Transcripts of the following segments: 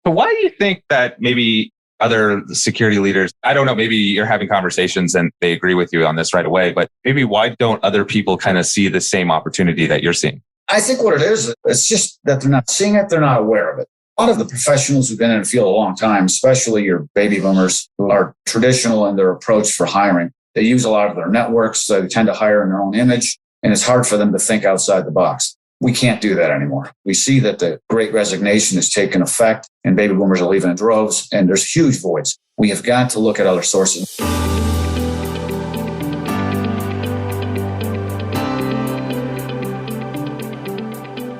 So why do you think that maybe other security leaders, I don't know, maybe you're having conversations and they agree with you on this right away, but maybe why don't other people kind of see the same opportunity that you're seeing? I think what it is, it's just that they're not seeing it, they're not aware of it. A lot of the professionals who've been in the field a long time, especially your baby boomers who are traditional in their approach for hiring, they use a lot of their networks, so they tend to hire in their own image, and it's hard for them to think outside the box. We can't do that anymore. We see that the Great Resignation has taken effect and baby boomers are leaving in droves, and there's huge voids. We have got to look at other sources.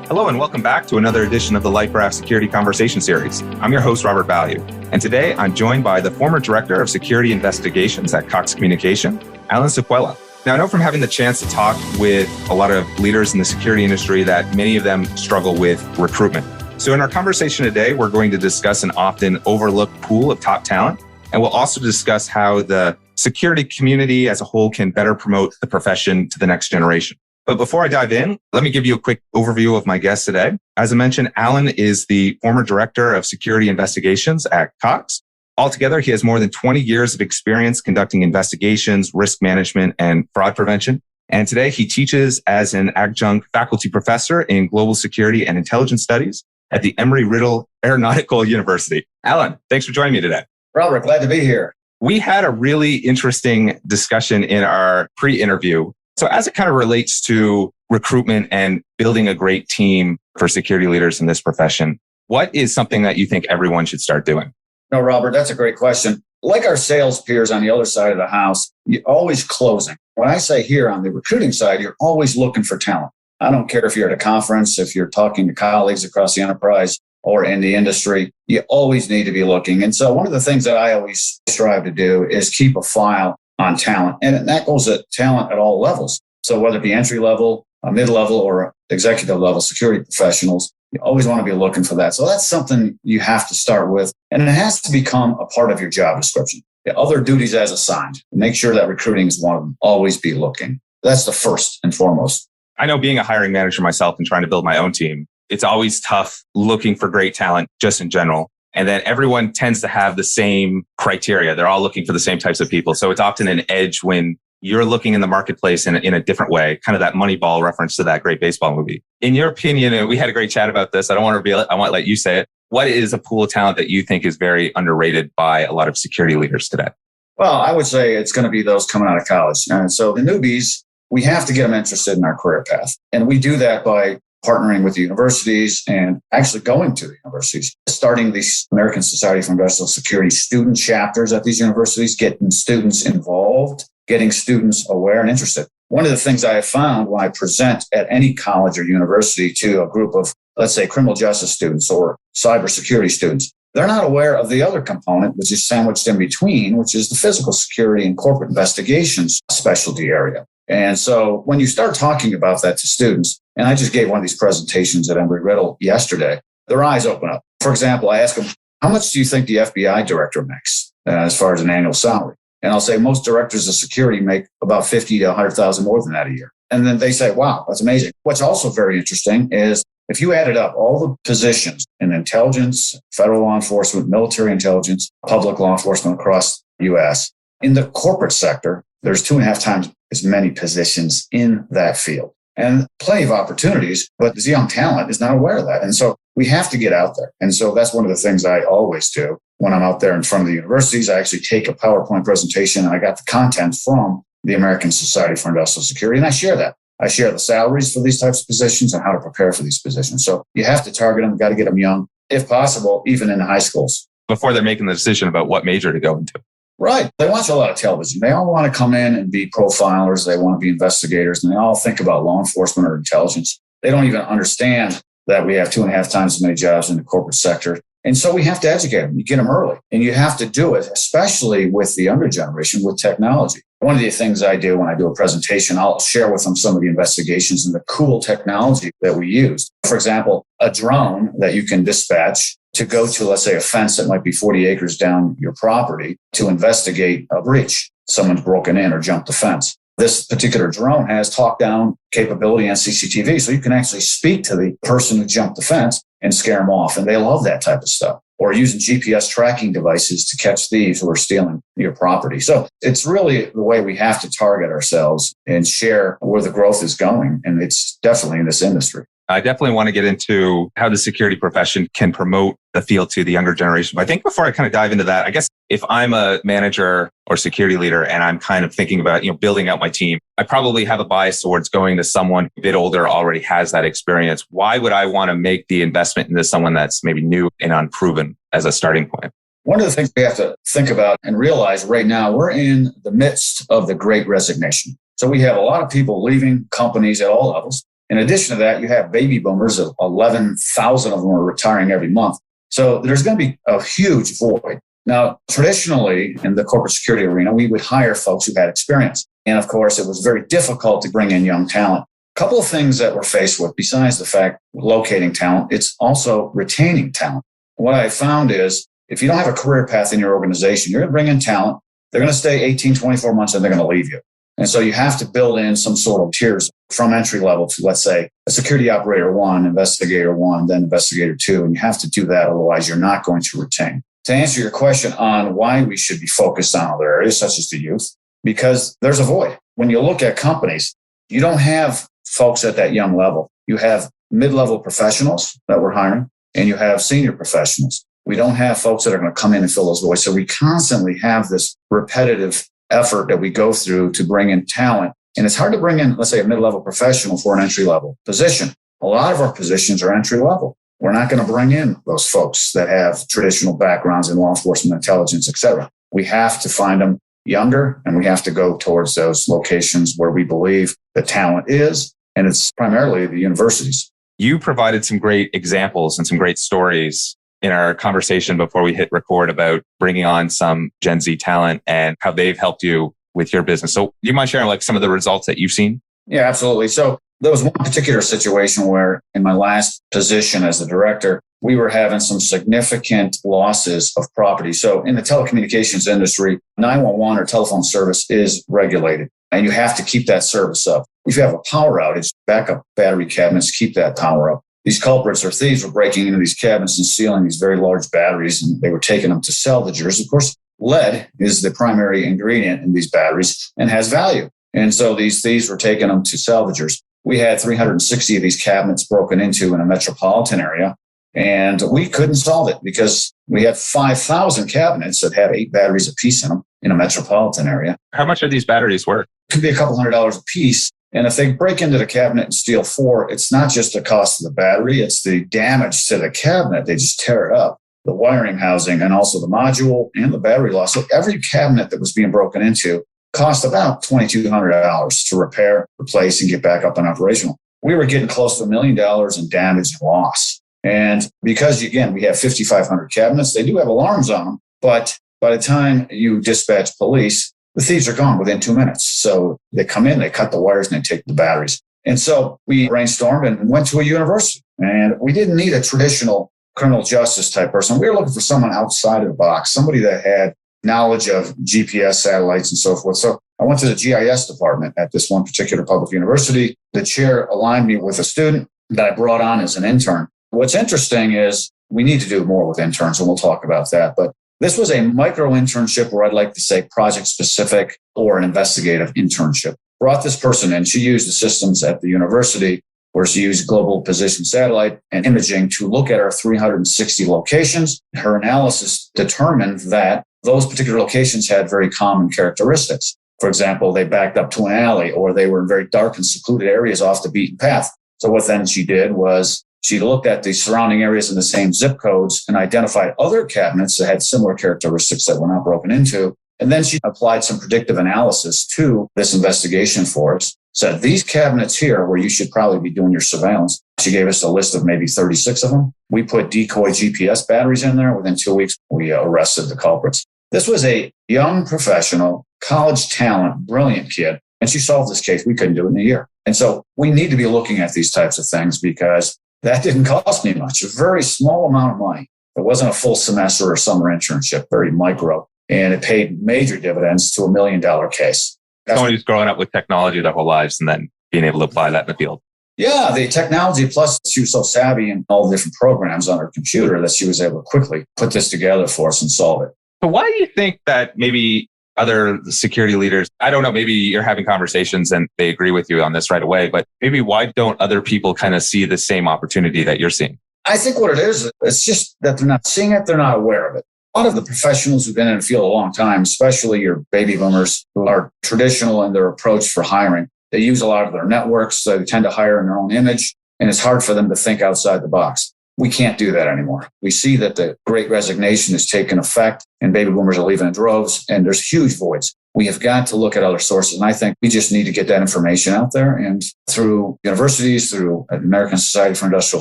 Hello and welcome back to another edition of the LifeRaft Security Conversation Series. I'm your host, Robert Value. And today I'm joined by the former Director of Security Investigations at Cox Communications, Alan Saquella. Now, I know from having the chance to talk with a lot of leaders in the security industry that many of them struggle with recruitment. So in our conversation today, we're going to discuss an often overlooked pool of top talent. And we'll also discuss how the security community as a whole can better promote the profession to the next generation. But before I dive in, let me give you a quick overview of my guest today. As I mentioned, Alan is the former Director of Security Investigations at Cox. Altogether, he has more than 20 years of experience conducting investigations, risk management, and fraud prevention. And today he teaches as an adjunct faculty professor in global security and intelligence studies at the Embry-Riddle Aeronautical University. Alan, thanks for joining me today. Robert, glad to be here. We had a really interesting discussion in our pre-interview. So as it kind of relates to recruitment and building a great team for security leaders in this profession, what is something that you think everyone should start doing? No, Robert, that's a great question. Like our sales peers on the other side of the house, you're always closing. When I say here on the recruiting side, you're always looking for talent. I don't care if you're at a conference, if you're talking to colleagues across the enterprise or in the industry, you always need to be looking. And so one of the things that I always strive to do is keep a file on talent. And that goes at talent at all levels. So whether it be entry level, mid-level, or executive level security professionals, you always want to be looking for that. So that's something you have to start with. And it has to become a part of your job description. The other duties as assigned. Make sure that recruiting is one of them. Always be looking. That's the first and foremost. I know being a hiring manager myself and trying to build my own team, it's always tough looking for great talent just in general. And then everyone tends to have the same criteria. They're all looking for the same types of people. So it's often an edge when you're looking in the marketplace in a different way, kind of that Moneyball reference to that great baseball movie. In your opinion, and we had a great chat about this, I want to let you say it. What is a pool of talent that you think is very underrated by a lot of security leaders today? Well, I would say it's going to be those coming out of college. And so the newbies, we have to get them interested in our career path. And we do that by partnering with the universities and actually going to the universities, starting the American Society for Industrial Security student chapters at these universities, getting students involved, getting students aware and interested. One of the things I have found when I present at any college or university to a group of, let's say, criminal justice students or cybersecurity students, they're not aware of the other component, which is sandwiched in between, which is the physical security and corporate investigations specialty area. And so when you start talking about that to students, and I just gave one of these presentations at Embry-Riddle yesterday, their eyes open up. For example, I ask them, how much do you think the FBI director makes as far as an annual salary? And I'll say most directors of security make about 50 to 100,000 more than that a year. And then they say, wow, that's amazing. What's also very interesting is if you added up all the positions in intelligence, federal law enforcement, military intelligence, public law enforcement across the U.S., in the corporate sector, there's 2.5 times as many positions in that field. And plenty of opportunities, but this young talent is not aware of that. And so we have to get out there. And so that's one of the things I always do when I'm out there in front of the universities. I actually take a PowerPoint presentation and I got the content from the American Society for Industrial Security, and I share that. I share the salaries for these types of positions and how to prepare for these positions. So you have to target them, got to get them young, if possible, even in the high schools. Before they're making the decision about what major to go into. Right. They watch a lot of television. They all want to come in and be profilers. They want to be investigators, and they all think about law enforcement or intelligence. They don't even understand that we have 2.5 times as many jobs in the corporate sector. And so we have to educate them. You get them early, and you have to do it, especially with the younger generation, with technology. One of the things I do when I do a presentation, I'll share with them some of the investigations and the cool technology that we use. For example, a drone that you can dispatch to go to, let's say, a fence that might be 40 acres down your property to investigate a breach. Someone's broken in or jumped the fence. This particular drone has talk-down capability and CCTV, so you can actually speak to the person who jumped the fence and scare them off. And they love that type of stuff. or using GPS tracking devices to catch thieves who are stealing your property. So it's really the way we have to target ourselves and share where the growth is going. And it's definitely in this industry. I definitely want to get into how the security profession can promote the field to the younger generation. But I think before I kind of dive into that, I guess if I'm a manager or security leader and I'm kind of thinking about, building out my team, I probably have a bias towards going to someone a bit older, already has that experience. Why would I want to make the investment into someone that's maybe new and unproven as a starting point? One of the things we have to think about and realize right now, we're in the midst of the Great Resignation. So we have a lot of people leaving companies at all levels. In addition to that, you have baby boomers, 11,000 of them are retiring every month. So there's going to be a huge void. Now, traditionally in the corporate security arena, we would hire folks who had experience. And of course, it was very difficult to bring in young talent. A couple of things that we're faced with, besides the fact locating talent, it's also retaining talent. What I found is if you don't have a career path in your organization, you're going to bring in talent. They're going to stay 18, 24 months and they're going to leave you. And so you have to build in some sort of tiers from entry level to, let's say, a security operator 1, investigator 1, then investigator 2. And you have to do that. Otherwise, you're not going to retain. To answer your question on why we should be focused on other areas, such as the youth, because there's a void. When you look at companies, you don't have folks at that young level. You have mid-level professionals that we're hiring, and you have senior professionals. We don't have folks that are going to come in and fill those voids. So we constantly have this repetitive effort that we go through to bring in talent. And it's hard to bring in, let's say, a mid-level professional for an entry-level position. A lot of our positions are entry-level. We're not going to bring in those folks that have traditional backgrounds in law enforcement, intelligence, et cetera. We have to find them younger, and we have to go towards those locations where we believe the talent is, and it's primarily the universities. You provided some great examples and some great stories in our conversation before we hit record about bringing on some Gen Z talent and how they've helped you with your business. So do you mind sharing some of the results that you've seen? Yeah, absolutely. So there was one particular situation where in my last position as the director, we were having some significant losses of property. So in the telecommunications industry, 911 or telephone service is regulated and you have to keep that service up. If you have a power outage, backup battery cabinets keep that power up. These culprits or thieves were breaking into these cabinets and stealing these very large batteries, and they were taking them to salvagers. Of course, lead is the primary ingredient in these batteries and has value. And so these thieves were taking them to salvagers. We had 360 of these cabinets broken into in a metropolitan area, and we couldn't solve it because we had 5,000 cabinets that had 8 batteries apiece in them in a metropolitan area. How much are these batteries worth? It could be a couple $100 a piece. And if they break into the cabinet and steal 4, it's not just the cost of the battery, it's the damage to the cabinet. They just tear it up, the wiring housing and also the module and the battery loss. So every cabinet that was being broken into cost about $2,200 to repair, replace, and get back up and operational. We were getting close to $1 million in damage and loss. And because, again, we have 5,500 cabinets, they do have alarms on them, but by the time you dispatch police, the thieves are gone within 2 minutes. So they come in, they cut the wires, and they take the batteries. And so we brainstormed and went to a university. And we didn't need a traditional criminal justice type person. We were looking for someone outside of the box, somebody that had knowledge of GPS satellites and so forth. So I went to the GIS department at this one particular public university. The chair aligned me with a student that I brought on as an intern. What's interesting is we need to do more with interns, and we'll talk about that. But this was a micro internship, or I'd like to say project specific or an investigative internship. Brought this person in. She used the systems at the university where she used global position satellite and imaging to look at our 360 locations. Her analysis determined that those particular locations had very common characteristics. For example, they backed up to an alley, or they were in very dark and secluded areas off the beaten path. So what then she did was she looked at the surrounding areas in the same zip codes and identified other cabinets that had similar characteristics that were not broken into. And then she applied some predictive analysis to this investigation for us, said these cabinets here where you should probably be doing your surveillance. She gave us a list of maybe 36 of them. We put decoy GPS batteries in there. Within 2 weeks, we arrested the culprits. This was a young professional, college talent, brilliant kid. And she solved this case. We couldn't do it in a year. And so we need to be looking at these types of things because that didn't cost me much, a very small amount of money. It wasn't a full semester or summer internship, very micro. And it paid major dividends to $1 million case. Someone who's growing up with technology their whole lives and then being able to apply that in the field. Yeah, the technology, plus she was so savvy in all the different programs on her computer that she was able to quickly put this together for us and solve it. So why do you think that maybe other security leaders, I don't know, maybe you're having conversations and they agree with you on this right away, but maybe why don't other people kind of see the same opportunity that you're seeing? I think what it is, it's just that they're not seeing it, they're not aware of it. A lot of the professionals who've been in the field a long time, especially your baby boomers who are traditional in their approach for hiring, they use a lot of their networks. So they tend to hire in their own image, and it's hard for them to think outside the box. We can't do that anymore. We see that the great resignation has taken effect and baby boomers are leaving in droves, and there's huge voids. We have got to look at other sources. And I think we just need to get that information out there, and through universities, through American Society for Industrial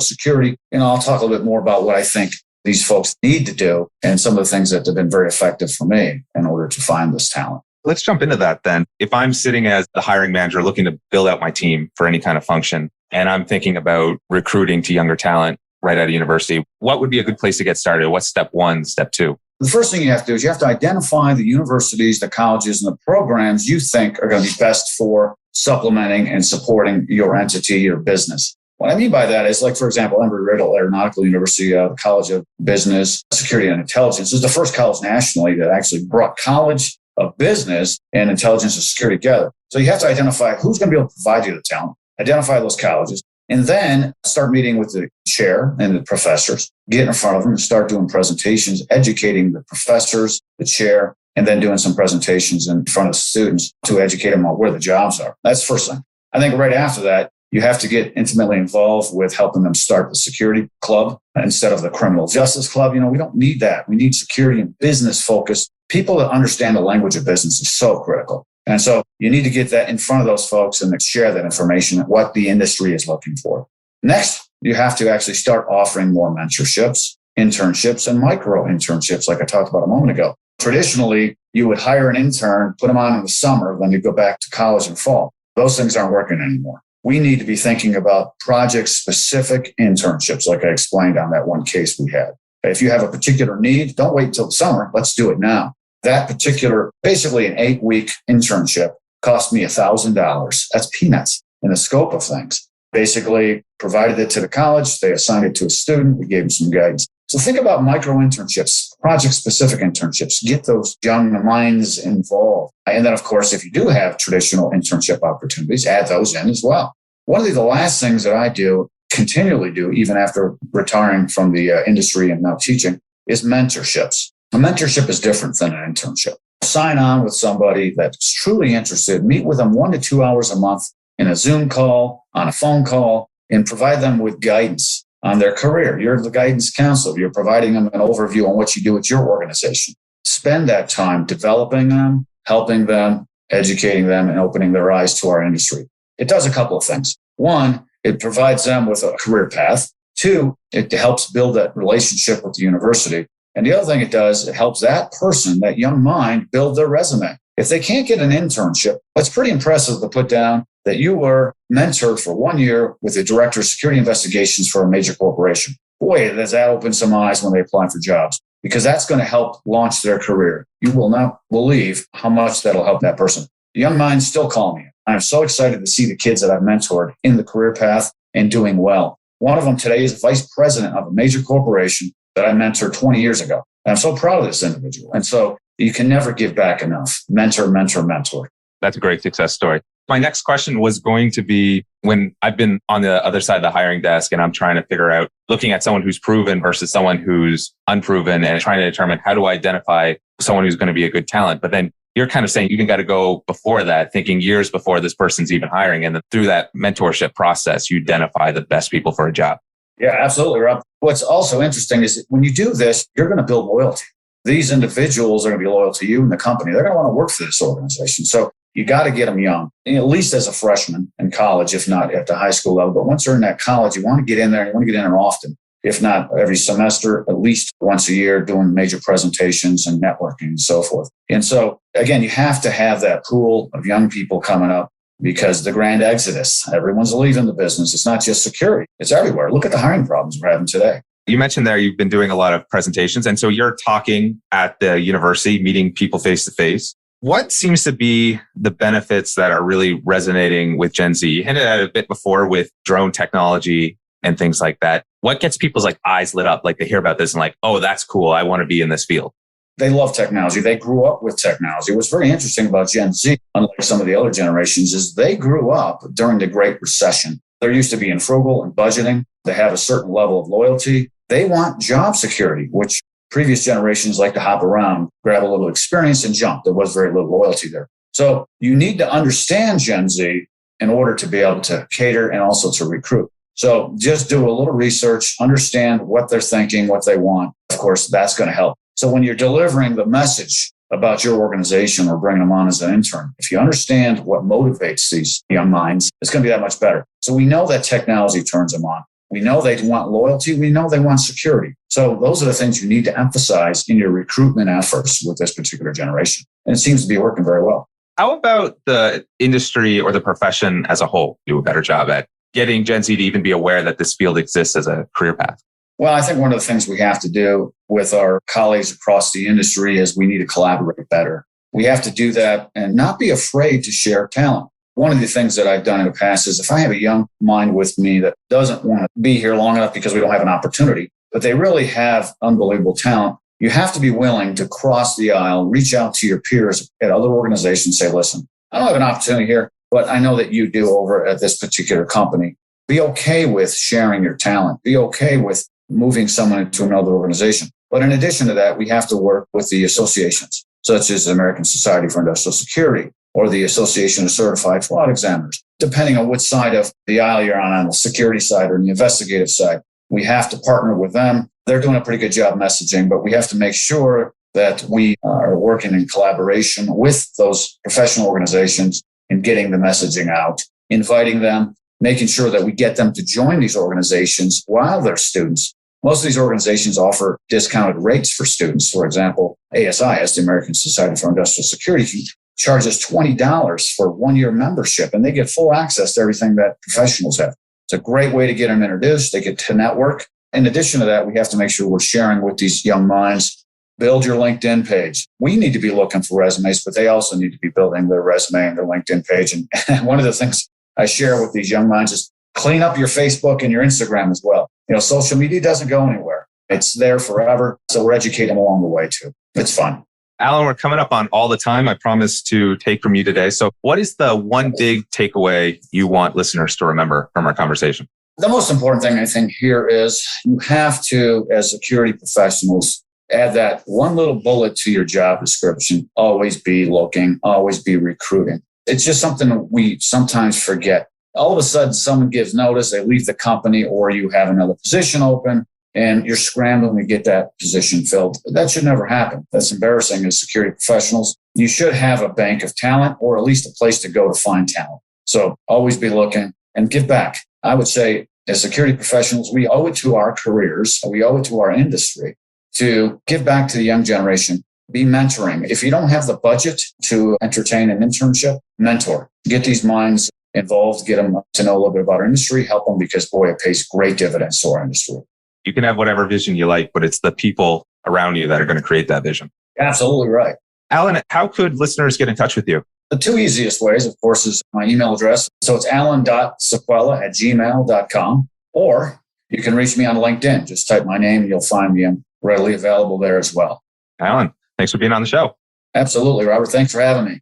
Security. I'll talk a little bit more about what I think these folks need to do and some of the things that have been very effective for me in order to find this talent. Let's jump into that then. If I'm sitting as the hiring manager looking to build out my team for any kind of function, and I'm thinking about recruiting to younger talent right out of university, what would be a good place to get started? What's step one, step two? The first thing you have to do is you have to identify the universities, the colleges, and the programs you think are going to be best for supplementing and supporting your entity, your business. What I mean by that is, like, for example, Embry-Riddle Aeronautical University, the College of Business, Security, and Intelligence is the first college nationally that actually brought College of Business and Intelligence and Security together. So you have to identify who's going to be able to provide you the talent, identify those colleges, and then start meeting with the chair and the professors, get in front of them and start doing presentations, educating the professors, the chair, and then doing some presentations in front of students to educate them on where the jobs are. That's the first thing. I think right after that, you have to get intimately involved with helping them start the security club instead of the criminal justice club. We don't need that. We need security and business focused. People that understand the language of business is so critical. And so you need to get that in front of those folks and share that information, what the industry is looking for. Next, you have to actually start offering more mentorships, internships, and micro internships, like I talked about a moment ago. Traditionally, you would hire an intern, put them on in the summer, then you go back to college in fall. Those things aren't working anymore. We need to be thinking about project-specific internships, like I explained on that one case we had. If you have a particular need, don't wait until the summer. Let's do it now. That particular, basically an 8-week internship cost me $1,000. That's peanuts in the scope of things. Basically provided it to the college. They assigned it to a student. We gave them some guidance. So think about micro internships, project-specific internships. Get those young minds involved. And then, of course, if you do have traditional internship opportunities, add those in as well. One of the last things that I do, continually do, even after retiring from the industry and now teaching, is mentorships. A mentorship is different than an internship. Sign on with somebody that's truly interested. Meet with them 1 to 2 hours a month in a Zoom call, on a phone call, and provide them with guidance on their career. You're the guidance counselor. You're providing them an overview on what you do at your organization. Spend that time developing them, helping them, educating them, and opening their eyes to our industry. It does a couple of things. One, it provides them with a career path. Two, it helps build that relationship with the university. And the other thing it does, it helps that person, that young mind, build their resume. If they can't get an internship, that's pretty impressive to put down that you were mentored for 1 year with the director of security investigations for a major corporation. Boy, does that open some eyes when they apply for jobs, because that's going to help launch their career. You will not believe how much that'll help that person. The young minds still call me. I'm so excited to see the kids that I've mentored in the career path and doing well. One of them today is vice president of a major corporation that I mentored 20 years ago. And I'm so proud of this individual. And so you can never give back enough. Mentor, mentor, mentor. That's a great success story. My next question was going to be, when I've been on the other side of the hiring desk and I'm trying to figure out, looking at someone who's proven versus someone who's unproven and trying to determine how do I identify someone who's going to be a good talent. But then you're kind of saying you got to go before that, thinking years before this person's even hiring. And then through that mentorship process, you identify the best people for a job. Yeah, absolutely, Rob. What's also interesting is that when you do this, you're going to build loyalty. These individuals are going to be loyal to you and the company. They're going to want to work for this organization. So you got to get them young, at least as a freshman in college, if not at the high school level. But once they're in that college, you want to get in there and you want to get in there often, if not every semester, at least once a year, doing major presentations and networking and so forth. And so, again, you have to have that pool of young people coming up, because the grand exodus, everyone's leaving the business. It's not just security. It's everywhere. Look at the hiring problems we're having today. You mentioned there you've been doing a lot of presentations. And so you're talking at the university, meeting people face to face. What seems to be the benefits that are really resonating with Gen Z? You hinted at it a bit before with drone technology and things like that. What gets people's eyes lit up? Like they hear about this and oh, that's cool. I want to be in this field. They love technology. They grew up with technology. What's very interesting about Gen Z, unlike some of the other generations, is they grew up during the Great Recession. They're used to being frugal and budgeting. They have a certain level of loyalty. They want job security, which previous generations like to hop around, grab a little experience and jump. There was very little loyalty there. So you need to understand Gen Z in order to be able to cater and also to recruit. So just do a little research, understand what they're thinking, what they want. Of course, that's going to help. So when you're delivering the message about your organization or bringing them on as an intern, if you understand what motivates these young minds, it's going to be that much better. So we know that technology turns them on. We know they want loyalty. We know they want security. So those are the things you need to emphasize in your recruitment efforts with this particular generation. And it seems to be working very well. How about the industry or the profession as a whole do a better job at getting Gen Z to even be aware that this field exists as a career path? Well, I think one of the things we have to do with our colleagues across the industry is we need to collaborate better. We have to do that and not be afraid to share talent. One of the things that I've done in the past is if I have a young mind with me that doesn't want to be here long enough because we don't have an opportunity, but they really have unbelievable talent, you have to be willing to cross the aisle, reach out to your peers at other organizations, say, listen, I don't have an opportunity here, but I know that you do over at this particular company. Be okay with sharing your talent. Be okay with moving someone into another organization. But in addition to that, we have to work with the associations, such as the American Society for Industrial Security or the Association of Certified Fraud Examiners. Depending on which side of the aisle you're on the security side or the investigative side, we have to partner with them. They're doing a pretty good job messaging, but we have to make sure that we are working in collaboration with those professional organizations and getting the messaging out, inviting them, making sure that we get them to join these organizations while they're students. Most of these organizations offer discounted rates for students. For example, ASI, the American Society for Industrial Security, charges $20 for 1-year membership, and they get full access to everything that professionals have. It's a great way to get them introduced. They get to network. In addition to that, we have to make sure we're sharing with these young minds. Build your LinkedIn page. We need to be looking for resumes, but they also need to be building their resume and their LinkedIn page. And one of the things I share with these young minds is clean up your Facebook and your Instagram as well. Social media doesn't go anywhere. It's there forever. So we're educating them along the way too. It's fun. Alan, we're coming up on all the time I promised to take from you today. So what is the one big takeaway you want listeners to remember from our conversation? The most important thing I think here is you have to, as security professionals, add that one little bullet to your job description. Always be looking, always be recruiting. It's just something we sometimes forget. All of a sudden, someone gives notice, they leave the company, or you have another position open, and you're scrambling to get that position filled. That should never happen. That's embarrassing as security professionals. You should have a bank of talent, or at least a place to go to find talent. So always be looking and give back. I would say, as security professionals, we owe it to our careers, we owe it to our industry to give back to the young generation. Be mentoring. If you don't have the budget to entertain an internship, mentor. Get these minds involved, get them to know a little bit about our industry, help them because, boy, it pays great dividends to our industry. You can have whatever vision you like, but it's the people around you that are going to create that vision. Absolutely right. Alan, how could listeners get in touch with you? The two easiest ways, of course, is my email address. So it's alan.saquella@gmail.com, or you can reach me on LinkedIn. Just type my name and you'll find me. I'm readily available there as well. Alan, thanks for being on the show. Absolutely, Robert. Thanks for having me.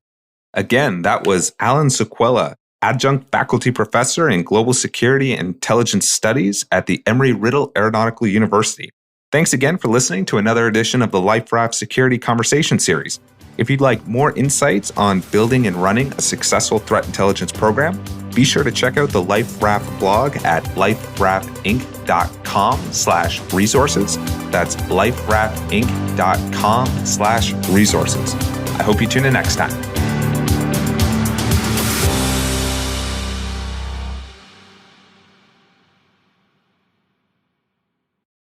Again, that was Alan Saquella, adjunct faculty professor in global security and intelligence studies at the Embry-Riddle Aeronautical University. Thanks again for listening to another edition of the Life Raft Security Conversation Series. If you'd like more insights on building and running a successful threat intelligence program, be sure to check out the Life Raft blog at liferaftinc.com/resources. That's liferaftinc.com/resources. I hope you tune in next time.